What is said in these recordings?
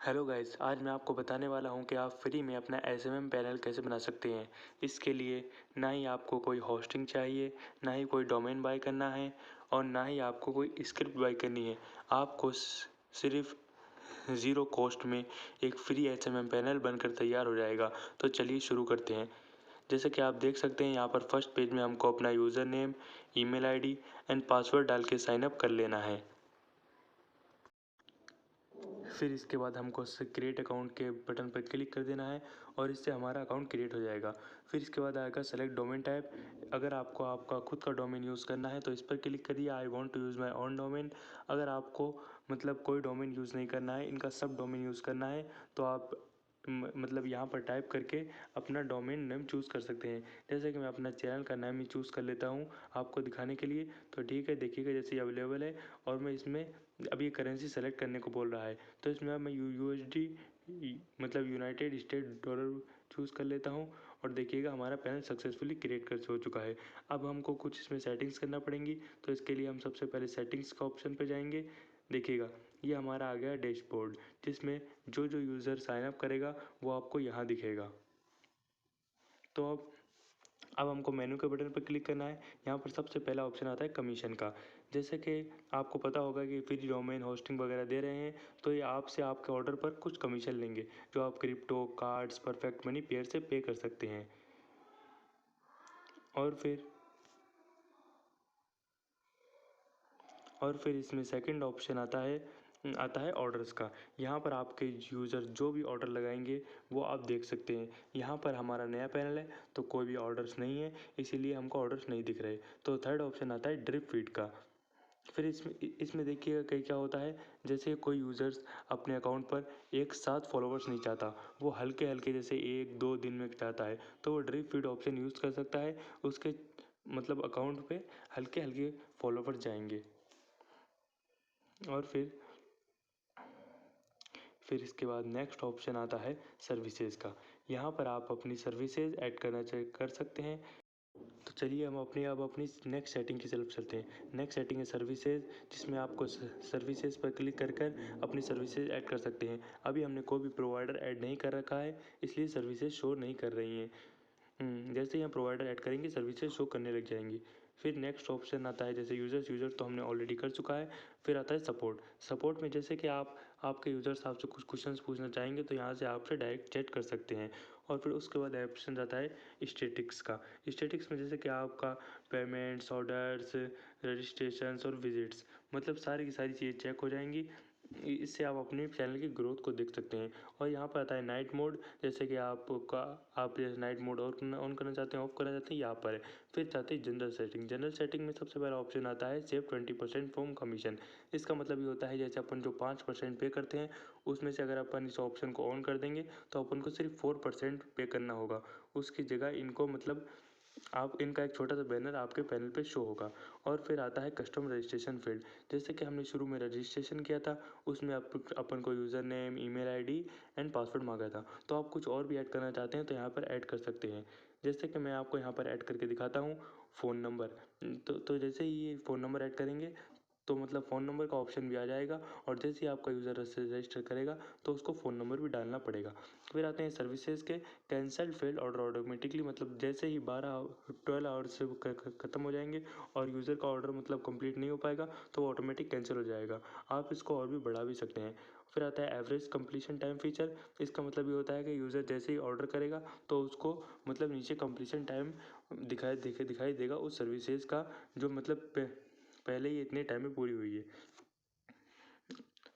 Hello guys, आज मैं आपको बताने वाला हूं कि आप फ्री में अपना एसएमएम पैनल कैसे बना सकते हैं। इसके लिए ना ही आपको कोई होस्टिंग चाहिए, ना ही कोई डोमेन बाय करना है और ना ही आपको कोई स्क्रिप्ट बाय करनी है। आपको सिर्फ ज़ीरो कॉस्ट में एक फ्री एसएमएम पैनल बनकर तैयार हो जाएगा। तो चलिए शुरू करते हैं। जैसे कि आप देख सकते हैं यहाँ पर फर्स्ट पेज में हमको अपना user name, email ID and password डाल के साइन अप कर लेना है। फिर इसके बाद हमको क्रिएट अकाउंट के बटन पर क्लिक कर देना है और इससे हमारा अकाउंट क्रिएट हो जाएगा। फिर इसके बाद आएगा सेलेक्ट डोमेन टाइप। अगर आपको आपका खुद का डोमेन यूज़ करना है तो इस पर क्लिक करिए, I want to use my own domain. अगर आपको मतलब कोई डोमेन यूज़ नहीं करना है, इनका सब डोमेन यूज़ करना है तो आप मतलब यहाँ पर टाइप करके अपना डोमेन नेम चूज़ कर सकते हैं। जैसे कि मैं अपना चैनल का नाम ही चूज़ कर लेता हूँ आपको दिखाने के लिए। तो ठीक है, देखिएगा जैसे अवेलेबल है और मैं इसमें अभी करेंसी सेलेक्ट करने को बोल रहा है तो इसमें मैं यूएसडी मतलब यूनाइटेड स्टेट डॉलर चूज़ कर लेता हूँ और देखिएगा हमारा पैनल सक्सेसफुली क्रिएट कर हो चुका है। अब हमको कुछ इसमें सेटिंग्स करना पड़ेंगी तो इसके लिए हम सबसे पहले सेटिंग्स का ऑप्शन पे जाएंगे। देखिएगा ये हमारा आ गया डैशबोर्ड, जिसमें जो जो यूज़र साइन अप करेगा वो आपको यहाँ दिखेगा। तो अब हमको मेनू के बटन पर क्लिक करना है। यहाँ पर सबसे पहला ऑप्शन आता है कमीशन का। जैसे कि आपको पता होगा कि फ्री डोमेन होस्टिंग वगैरह दे रहे हैं तो ये आपसे आपके ऑर्डर पर कुछ कमीशन लेंगे जो आप crypto, cards, perfect money pair से पे कर सकते हैं। और फिर इसमें सेकंड ऑप्शन आता है ऑर्डर्स का। यहाँ पर आपके यूज़र जो भी ऑर्डर लगाएंगे वो आप देख सकते हैं। यहाँ पर हमारा नया पैनल है तो कोई भी ऑर्डर्स नहीं है, इसीलिए हमको ऑर्डर्स नहीं दिख रहे। तो थर्ड ऑप्शन आता है ड्रिप फीड का। फिर इसमें देखिएगा कहीं क्या होता है, जैसे कोई यूज़र्स अपने अकाउंट पर एक साथ फॉलोवर्स नहीं चाहता, वो हल्के हल्के जैसे 1-2 दिन में चाहता है तो वो ड्रिप फीड ऑप्शन यूज़ कर सकता है। उसके मतलब अकाउंट पे हल्के हल्के फॉलोवर्स जाएंगे। और फिर इसके बाद नेक्स्ट ऑप्शन आता है सर्विसेज का। यहाँ पर आप अपनी सर्विसेज ऐड कर सकते हैं। तो चलिए हम अपनी नेक्स्ट सेटिंग की तरफ चलते हैं। नेक्स्ट सेटिंग है सर्विसेज, जिसमें आपको सर्विसेज पर क्लिक कर कर अपनी सर्विसेज ऐड कर सकते हैं। अभी हमने कोई भी प्रोवाइडर ऐड नहीं कर रखा है, इसलिए सर्विसेज शो नहीं कर रही हैं। जैसे ही हम प्रोवाइडर ऐड करेंगे सर्विसेज शो करने लग जाएंगी। फिर नेक्स्ट ऑप्शन आता है जैसे यूज़र तो हमने ऑलरेडी कर चुका है। फिर आता है सपोर्ट। सपोर्ट में जैसे कि आपके यूज़र्स आपसे कुछ क्वेश्चंस पूछना चाहेंगे तो यहाँ से आपसे डायरेक्ट चैट कर सकते हैं। और फिर उसके बाद ऑप्शन आता है स्टेटिक्स का। स्टेटिक्स में जैसे कि आपका पेमेंट्स, ऑर्डर्स, रजिस्ट्रेशंस और विजिट्स, मतलब सारी की सारी चीज़ें चेक हो जाएंगी। इससे आप अपने चैनल की ग्रोथ को देख सकते हैं। और यहाँ पर आता है नाइट मोड, जैसे कि आप जैसे नाइट मोड ऑन करना चाहते हैं, ऑफ करना चाहते हैं, यहाँ पर है। फिर चाहते हैं जनरल सेटिंग। जनरल सेटिंग में सबसे पहला ऑप्शन आता है सेव 20% फ्रॉम कमीशन। इसका मतलब ये होता है जैसे अपन जो 5% पे करते हैं उसमें से अगर अपन इस ऑप्शन को ऑन कर देंगे तो अपन को सिर्फ 4% पे करना होगा। उसकी जगह इनको मतलब आप इनका एक छोटा सा बैनर आपके पैनल पे शो होगा। और फिर आता है कस्टम रजिस्ट्रेशन फील्ड। जैसे कि हमने शुरू में रजिस्ट्रेशन किया था उसमें अपन को user name, email ID and password मांगा था। तो आप कुछ और भी ऐड करना चाहते हैं तो यहाँ पर ऐड कर सकते हैं। जैसे कि मैं आपको यहाँ पर ऐड करके दिखाता हूँ फ़ोन नंबर। तो जैसे ही ये फ़ोन नंबर ऐड करेंगे तो मतलब फ़ोन नंबर का ऑप्शन भी आ जाएगा और जैसे ही आपका यूज़र रजिस्टर करेगा तो उसको फ़ोन नंबर भी डालना पड़ेगा। फिर आते हैं सर्विसेज के कैंसल्ड फेल्ड ऑर्डर ऑटोमेटिकली, मतलब जैसे ही 12 आवर्स से ख़त्म हो जाएंगे और यूज़र का ऑर्डर मतलब कंप्लीट नहीं हो पाएगा तो वो ऑटोमेटिक कैंसिल हो जाएगा। आप इसको और भी बढ़ा भी सकते हैं। फिर आता है एवरेज कंप्लीशन टाइम फीचर। इसका मतलब ये होता है कि यूज़र जैसे ही ऑर्डर करेगा तो उसको मतलब नीचे कंप्लीशन टाइम दिखाई देगा उस सर्विसेज का, जो मतलब पहले ही इतने टाइम में पूरी हुई है।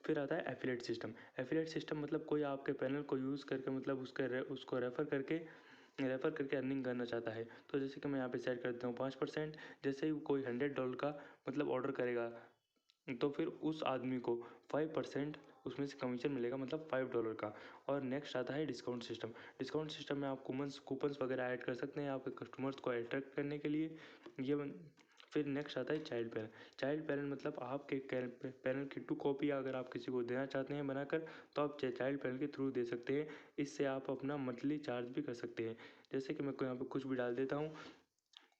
फिर आता है एफिलेट सिस्टम। एफिलेट सिस्टम मतलब कोई आपके पैनल को यूज़ करके मतलब उसको रेफ़र करके अर्निंग करना चाहता है। तो जैसे कि मैं यहाँ पे सेट कर देता हूँ 5%। जैसे ही कोई $100 का मतलब ऑर्डर करेगा तो फिर उस आदमी को 5% उसमें से कमीशन मिलेगा, मतलब $5 का। और नेक्स्ट आता है डिस्काउंट सिस्टम। डिस्काउंट सिस्टम में आप कूपन्स वगैरह ऐड कर सकते हैं आपके कस्टमर्स को अट्रैक्ट करने के लिए। फिर नेक्स्ट आता है चाइल्ड पैनल। चाइल्ड पैनल मतलब आपके पैनल की 2 कॉपी अगर आप किसी को देना चाहते हैं बनाकर तो आप चाइल्ड पैनल के थ्रू दे सकते हैं। इससे आप अपना मंथली चार्ज भी कर सकते हैं। जैसे कि मैं यहाँ पे कुछ भी डाल देता हूँ,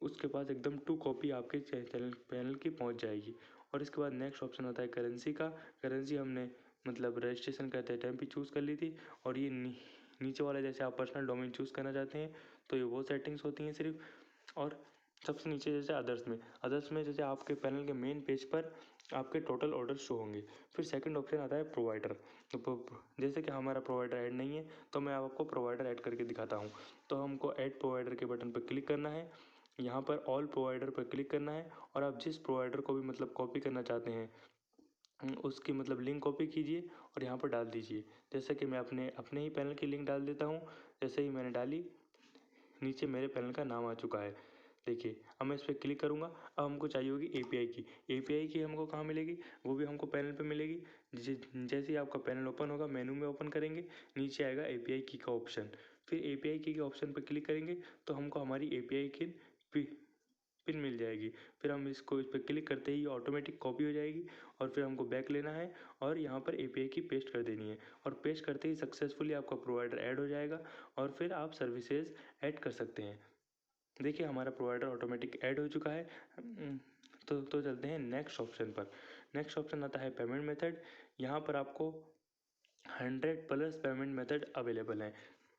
उसके पास एकदम 2 कॉपी आपके चैनल पैनल की पहुँच जाएगी। और इसके बाद नेक्स्ट ऑप्शन आता है करेंसी का। करेंसी हमने मतलब रजिस्ट्रेशन करते टाइम भी चूज़ कर ली थी। और ये नीचे वाला जैसे आप पर्सनल डोमेन चूज़ करना चाहते हैं तो ये वो सेटिंग्स होती हैं सिर्फ। और सबसे नीचे जैसे अदर्स में जैसे आपके पैनल के मेन पेज पर आपके टोटल ऑर्डर शो होंगे। फिर सेकंड ऑप्शन आता है प्रोवाइडर। तो जैसे कि हमारा प्रोवाइडर ऐड नहीं है तो मैं आपको प्रोवाइडर ऐड करके दिखाता हूँ। तो हमको ऐड प्रोवाइडर के बटन पर क्लिक करना है, यहाँ पर ऑल प्रोवाइडर पर क्लिक करना है और आप जिस प्रोवाइडर को भी मतलब कॉपी करना चाहते हैं उसकी मतलब लिंक कॉपी कीजिए और यहाँ पर डाल दीजिए। जैसे कि मैं अपने ही पैनल की लिंक डाल देता हूँ। जैसे ही मैंने डाली, नीचे मेरे पैनल का नाम आ चुका है। देखिए अब मैं इस पर क्लिक करूँगा। अब हमको चाहिए होगी एपीआई की। एपीआई की हमको कहाँ मिलेगी, वो भी हमको पैनल पे मिलेगी। जैसे ही आपका पैनल ओपन होगा, मेनू में ओपन करेंगे, नीचे आएगा एपीआई की का ऑप्शन। फिर एपीआई की के ऑप्शन पर क्लिक करेंगे तो हमको हमारी एपीआई की पिन मिल जाएगी। फिर हम इसको इस पर क्लिक करते ही ऑटोमेटिक कॉपी हो जाएगी और फिर हमको बैक लेना है और यहाँ पर एपीआई की पेस्ट कर देनी है। और पेस्ट करते ही सक्सेसफुली आपका प्रोवाइडर ऐड हो जाएगा और फिर आप सर्विसेज ऐड कर सकते हैं। देखिए हमारा प्रोवाइडर ऑटोमेटिक ऐड हो चुका है। तो चलते हैं नेक्स्ट ऑप्शन पर। नेक्स्ट ऑप्शन आता है पेमेंट मेथड। यहाँ पर आपको 100+ पेमेंट मेथड अवेलेबल हैं।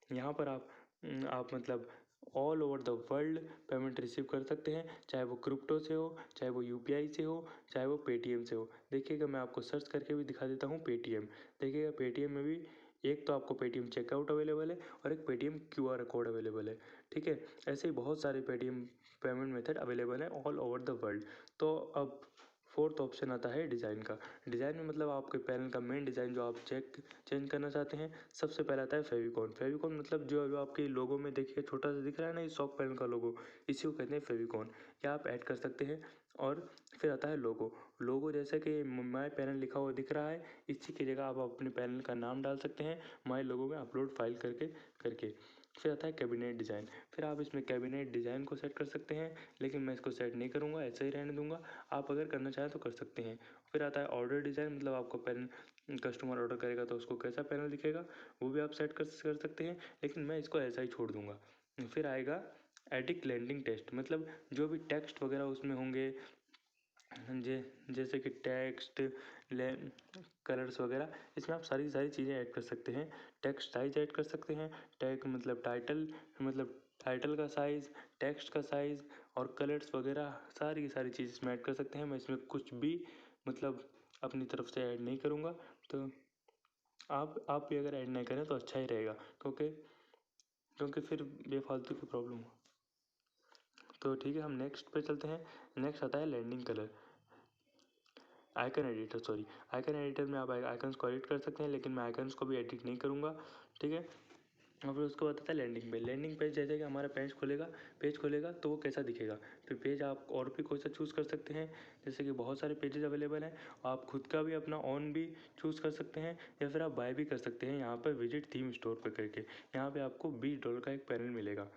यहाँ पर आप मतलब all over the world payment receive कर सकते हैं, चाहे वो क्रिप्टो से हो, चाहे वो यूपीआई से हो, चाहे वो पेटीएम से हो। देखिएगा मैं आपको सर्च करके भी दिखा देता हूँ पेटीएम। देखिएगा पेटीएम में भी एक तो आपको पेटीएम चेकआउट अवेलेबल है और एक पेटीएम क्यूआर कोड अवेलेबल है। ठीक है, ऐसे ही बहुत सारे पेटीएम पेमेंट मेथड अवेलेबल है ऑल ओवर द वर्ल्ड। तो अब फोर्थ ऑप्शन आता है डिज़ाइन का। डिज़ाइन में मतलब आपके पैनल का मेन डिज़ाइन जो आप चेंज करना चाहते हैं। सबसे पहले आता है फेविकॉन। फेविकॉन मतलब जो आपके लोगो में देखिए छोटा सा दिख रहा है ना, ये शॉप पैनल का लोगो, इसी को कहते हैं फेविकॉन। या आप ऐड कर सकते हैं। और फिर आता है लोगो। लोगो जैसे कि माई पैनल लिखा हुआ दिख रहा है, इसी की जगह आप अपने पैनल का नाम डाल सकते हैं माई लोगो में अपलोड फाइल करके। फिर आता है कैबिनेट डिज़ाइन। फिर आप इसमें कैबिनेट डिज़ाइन को सेट कर सकते हैं, लेकिन मैं इसको सेट नहीं करूँगा, ऐसे ही रहने दूंगा। आप अगर करना चाहें तो कर सकते हैं। फिर आता है ऑर्डर डिज़ाइन, मतलब आपको पैनल कस्टमर ऑर्डर करेगा तो उसको कैसा पैनल दिखेगा वो भी आप सेट कर सकते हैं, लेकिन मैं इसको ऐसा ही छोड़ दूँगा। फिर आएगा एडिट लैंडिंग टेक्स्ट, मतलब जो भी टेक्स्ट वगैरह उसमें होंगे, जैसे कि टेक्स्ट, कलर्स वगैरह, इसमें आप सारी चीज़ें ऐड कर सकते हैं। टेक्स्ट साइज ऐड कर सकते हैं। मतलब टाइटल का साइज़, टेक्स्ट का साइज़ और कलर्स वगैरह सारी की सारी चीज़ इसमें ऐड कर सकते हैं। मैं इसमें कुछ भी मतलब अपनी तरफ से ऐड नहीं करूँगा। तो आप भी अगर ऐड नहीं करें तो अच्छा ही रहेगा, क्योंकि फिर बेफालतू की प्रॉब्लम हो। तो ठीक है, हम नेक्स्ट पे चलते हैं। नेक्स्ट आता है लैंडिंग कलर। आइकन एडिटर में आप आइकन्स को एडिट कर सकते हैं, लेकिन मैं आइकन्स को भी एडिट नहीं करूँगा। ठीक है, और फिर उसके बाद आता है लैंडिंग पेज। जैसे कि हमारा पेज खोलेगा तो वो कैसा दिखेगा। फिर पेज आप और भी कोई सा चूज़ कर सकते हैं, जैसे कि बहुत सारे पेजेस अवेलेबल हैं। आप खुद का भी अपना ऑन भी चूज़ कर सकते हैं या फिर आप बाय भी कर सकते हैं यहाँ पर विजिट थीम स्टोर पर करके। यहाँ पर आपको $20 का एक पैनल मिलेगा।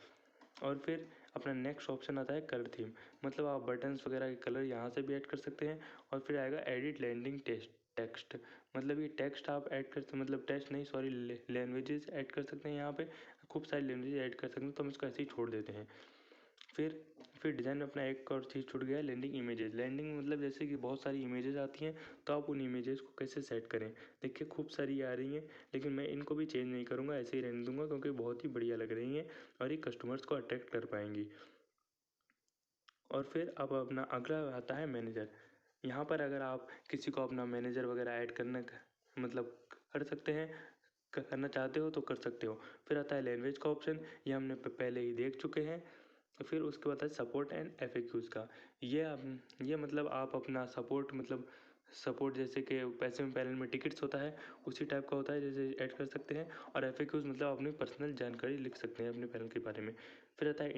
और फिर अपना नेक्स्ट ऑप्शन आता है कलर थीम, मतलब आप बटन्स वगैरह के कलर यहाँ से भी ऐड कर सकते हैं। और फिर आएगा एडिट लैंडिंग टेक्स्ट, मतलब ये टेक्स्ट आप ऐड कर मतलब टेक्स्ट नहीं सॉरी लैंग्वेजेस ऐड कर सकते हैं। यहाँ पे खूब सारी लैंग्वेज ऐड कर सकते हैं, तो हम इसको ऐसे ही छोड़ देते हैं। फिर डिज़ाइन में अपना एक और चीज़ छूट गया है, लैंडिंग इमेजेस। लैंडिंग मतलब जैसे कि बहुत सारी इमेजेस आती हैं, तो आप उन इमेजेस को कैसे सेट करें। देखिए खूब सारी आ रही हैं, लेकिन मैं इनको भी चेंज नहीं करूँगा, ऐसे ही रहने दूंगा, क्योंकि बहुत ही बढ़िया लग रही हैं और ये कस्टमर्स को अट्रैक्ट कर पाएंगी। और फिर अब अपना अगला आता है मैनेजर। यहाँ पर अगर आप किसी को अपना मैनेजर वगैरह ऐड करना मतलब कर सकते हैं, करना चाहते हो तो कर सकते हो। फिर आता है लैंग्वेज का ऑप्शन, ये हमने पहले ही देख चुके हैं। तो फिर उसके बाद है सपोर्ट एंड FAQs का। ये मतलब आप अपना सपोर्ट जैसे कि पैसे में पैनल में टिकट्स होता है, उसी टाइप का होता है, जैसे ऐड कर सकते हैं। और FAQs मतलब अपनी पर्सनल जानकारी लिख सकते हैं अपने पैनल के बारे में। फिर आता है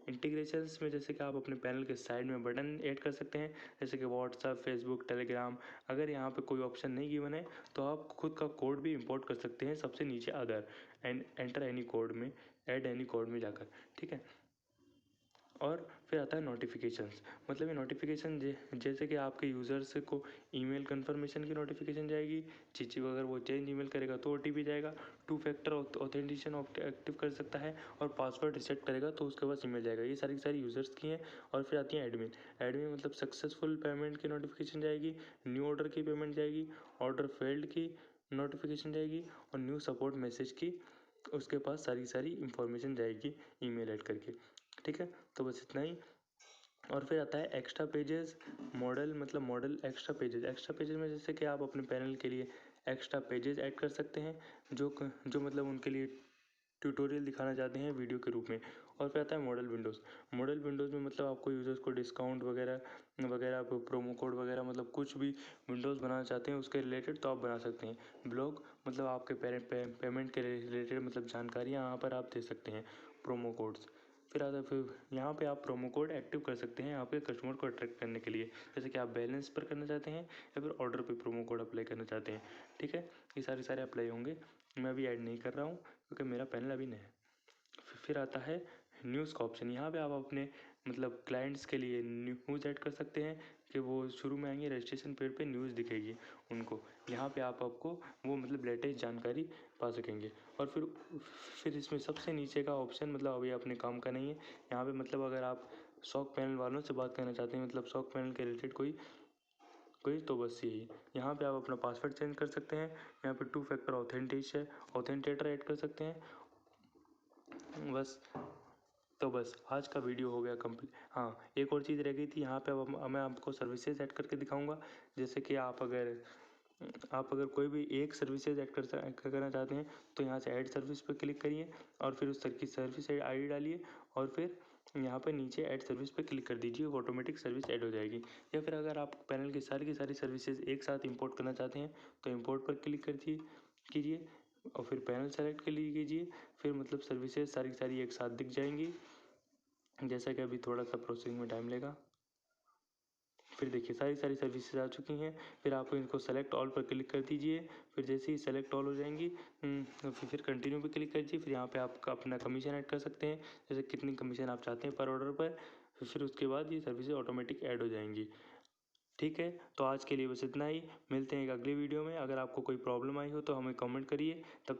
इंटीग्रेशंस में जैसे कि आप अपने पैनल के साइड में बटन ऐड कर सकते हैं, जैसे कि व्हाट्सअप, फेसबुक, टेलीग्राम। अगर यहाँ पे कोई ऑप्शन नहीं गिवन है तो आप खुद का कोड भी इंपोर्ट कर सकते हैं, सबसे नीचे other and enter any code में, ऐड एनी कोड में जाकर। ठीक है, और फिर आता है नोटिफिकेशंस, मतलब ये नोटिफिकेशन जैसे कि आपके यूज़र्स को ईमेल कंफर्मेशन की नोटिफिकेशन जाएगी, चीज़ अगर वो चेंज ईमेल करेगा तो OTP जाएगा, 2 फैक्टर ऑथेंटिकेशन एक्टिव कर सकता है, और पासवर्ड रिसेट करेगा तो उसके पास ईमेल जाएगा। ये सारी यूज़र्स की हैं। और फिर आती है एडमिन मतलब सक्सेसफुल पेमेंट की नोटिफिकेशन जाएगी, न्यू ऑर्डर की पेमेंट जाएगी, ऑर्डर फेल्ड की नोटिफिकेशन जाएगी, और न्यू सपोर्ट मैसेज की उसके पास सारी इंफॉर्मेशन जाएगी ईमेल ऐड करके। ठीक है, तो बस इतना ही। और फिर आता है एक्स्ट्रा पेजेस मॉडल, मतलब मॉडल एक्स्ट्रा पेजेस में जैसे कि आप अपने पैनल के लिए एक्स्ट्रा पेजेस ऐड कर सकते हैं जो मतलब उनके लिए ट्यूटोरियल दिखाना चाहते हैं वीडियो के रूप में। और फिर आता है मॉडल विंडोज़ में मतलब आपको यूज़र्स को डिस्काउंट वगैरह वगैरह प्रोमो कोड वगैरह मतलब कुछ भी विंडोज़ बनाना चाहते हैं उसके रिलेटेड तो आप बना सकते हैं। ब्लॉग मतलब आपके पेमेंट के रिलेटेड मतलब जानकारियाँ यहाँ पर आप दे सकते हैं, प्रोमो कोड्स। फिर यहाँ पे आप प्रोमो कोड एक्टिव कर सकते हैं आपके कस्टमर को अट्रैक्ट करने के लिए, जैसे कि आप बैलेंस पर करना चाहते हैं या फिर ऑर्डर पे प्रोमो कोड अप्लाई करना चाहते हैं। ठीक है, ये सारे अप्लाई होंगे। मैं अभी ऐड नहीं कर रहा हूँ क्योंकि मेरा पैनल अभी नया है। फिर आता है न्यूज़ का ऑप्शन। यहाँ पे आप अपने मतलब क्लाइंट्स के लिए न्यूज़ ऐड कर सकते हैं कि वो शुरू में आएंगे, रजिस्ट्रेशन पेज पे न्यूज़ दिखेगी उनको। यहाँ पे आपको वो मतलब लेटेस्ट जानकारी पा सकेंगे। और फिर इसमें सबसे नीचे का ऑप्शन मतलब अभी अपने काम का नहीं है। यहाँ पे मतलब अगर आप शॉक पैनल वालों से बात करना चाहते हैं, मतलब शॉक पैनल के रिलेटेड कोई तो बस यही। यहाँ पे आप अपना पासवर्ड चेंज कर सकते हैं, यहाँ पे 2 फैक्टर ऑथेंटिकेटर ऐड कर सकते हैं। बस तो बस आज का वीडियो हो गया कंप्लीट। हाँ, एक और चीज़ रह गई थी, यहाँ पे अब मैं आपको सर्विसेज ऐड करके दिखाऊंगा। जैसे कि आप अगर कोई भी एक सर्विसेज ऐड करना चाहते हैं तो यहाँ से ऐड सर्विस पर क्लिक करिए और फिर उस की सर्विस ID डालिए और फिर यहाँ पे नीचे ऐड सर्विस पे क्लिक कर दीजिए, ऑटोमेटिक सर्विस ऐड हो जाएगी। या फिर अगर आप पैनल की सारी सर्विसेज एक साथ इंपोर्ट करना चाहते हैं तो इंपोर्ट पर क्लिक कीजिए और फिर पैनल सेलेक्ट कर लीजिए। फिर मतलब सर्विसेज सारी एक साथ दिख जाएंगी। जैसा कि अभी थोड़ा सा प्रोसेसिंग में टाइम लेगा। फिर देखिए सारी सर्विसेज आ चुकी हैं। फिर आप इनको सेलेक्ट ऑल पर क्लिक कर दीजिए। फिर जैसे ही सेलेक्ट ऑल हो जाएंगी फिर कंटिन्यू पे क्लिक कर दीजिए। फिर यहाँ पे आप अपना कमीशन ऐड कर सकते हैं, जैसे कितनी कमीशन आप चाहते हैं पर ऑर्डर पर। फिर उसके बाद ये सर्विसेज ऑटोमेटिक ऐड हो जाएंगी। ठीक है, तो आज के लिए बस इतना ही। मिलते हैं एक अगली वीडियो में। अगर आपको कोई प्रॉब्लम आई हो तो हमें कमेंट करिए। तब